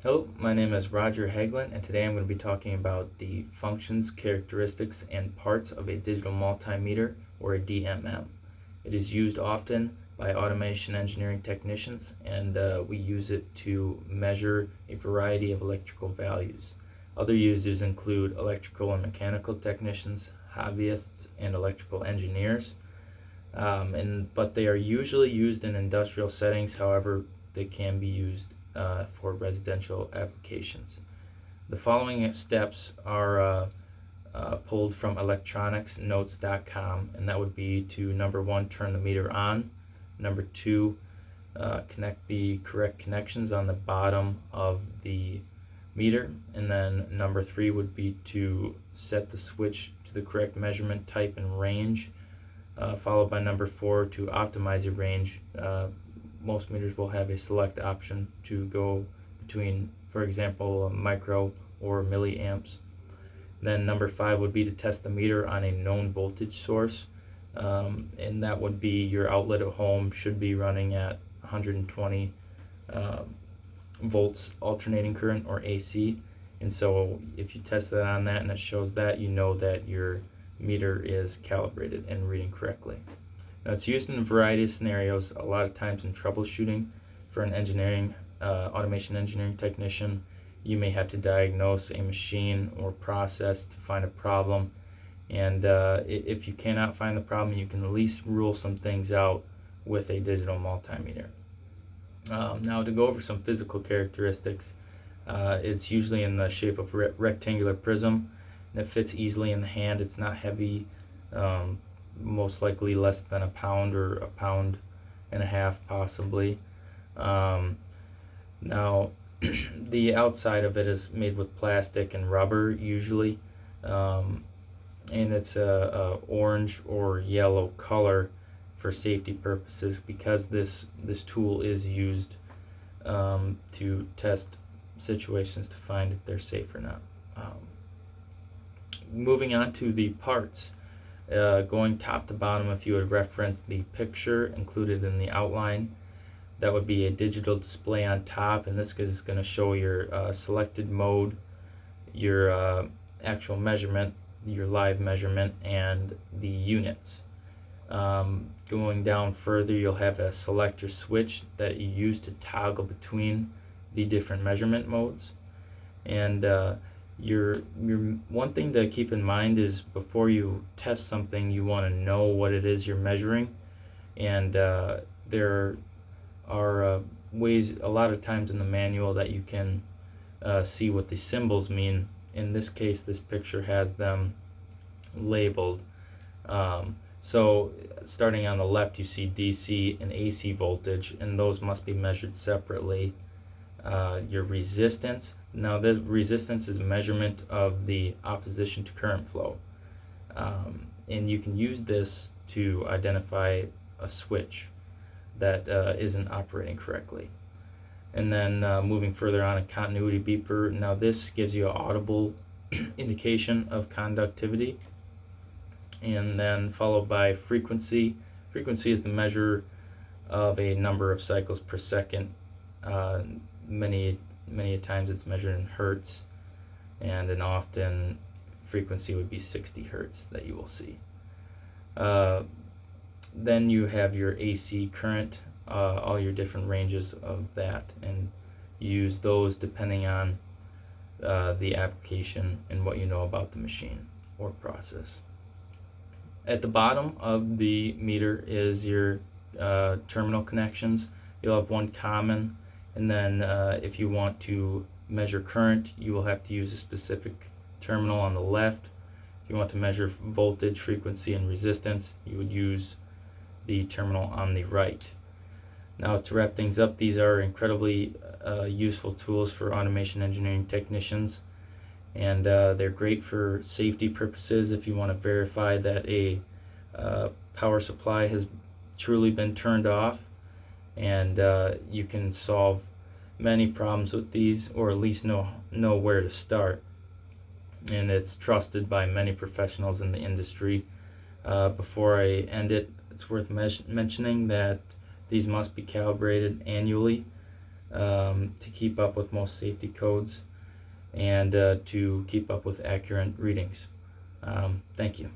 Hello, my name is Roger Haglin, and today I'm going to be talking about the functions, characteristics, and parts of a digital multimeter, or a DMM. It is used often by automation engineering technicians, and we use it to measure a variety of electrical values. Other users include electrical and mechanical technicians, hobbyists, and electrical engineers. But they are usually used in industrial settings. However, they can be used for residential applications. The following steps are pulled from electronicsnotes.com, and that would be to number one, turn the meter on. Number two, connect the correct connections on the bottom of the meter. And then number three would be to set the switch to the correct measurement type and range. Followed by number four, to optimize your range. Most meters will have a select option to go between, for example, micro or milliamps. Then number five would be to test the meter on a known voltage source, and that would be your outlet at home should be running at 120 volts alternating current, or AC. And so if you test that on that and it shows that, you know that your meter is calibrated and reading correctly. Now, it's used in a variety of scenarios, a lot of times in troubleshooting. For an automation engineering technician, you may have to diagnose a machine or process to find a problem. And if you cannot find the problem, you can at least rule some things out with a digital multimeter. Now, to go over some physical characteristics, it's usually in the shape of a rectangular prism, and it fits easily in the hand. It's not heavy, most likely less than a pound or a pound and a half possibly. Now, the outside of it is made with plastic and rubber usually, and it's a orange or yellow color for safety purposes, because this tool is used to test situations to find if they're safe or not. Moving on to the parts, going top to bottom, if you would reference the picture included in the outline, that would be a digital display on top, and this is going to show your selected mode, your actual measurement, your live measurement, and the units. Going down further, you'll have a selector switch that you use to toggle between the different measurement modes. And your one thing to keep in mind is, before you test something, you want to know what it is you're measuring. And there are ways, a lot of times in the manual, that you can see what the symbols mean. In this case, this picture has them labeled. So starting on the left, you see DC and AC voltage, and those must be measured separately. Your resistance, now the resistance is a measurement of the opposition to current flow, and you can use this to identify a switch that isn't operating correctly. And then moving further on, a continuity beeper. Now this gives you an audible indication of conductivity. And then followed by frequency. Frequency is the measure of a number of cycles per second. Many times it's measured in hertz, and an often frequency would be 60 hertz that you will see. Then you have your AC current, all your different ranges of that, and use those depending on the application and what you know about the machine or process. At the bottom of the meter is your terminal connections. You'll have one common, and then if you want to measure current, you will have to use a specific terminal on the left. If you want to measure voltage, frequency, and resistance, you would use the terminal on the right. Now, to wrap things up, these are incredibly useful tools for automation engineering technicians, and they're great for safety purposes. If you want to verify that a power supply has truly been turned off, and you can solve many problems with these, or at least know where to start. And it's trusted by many professionals in the industry. Before I end it, it's worth mentioning that these must be calibrated annually. to keep up with most safety codes and to keep up with accurate readings. Thank you.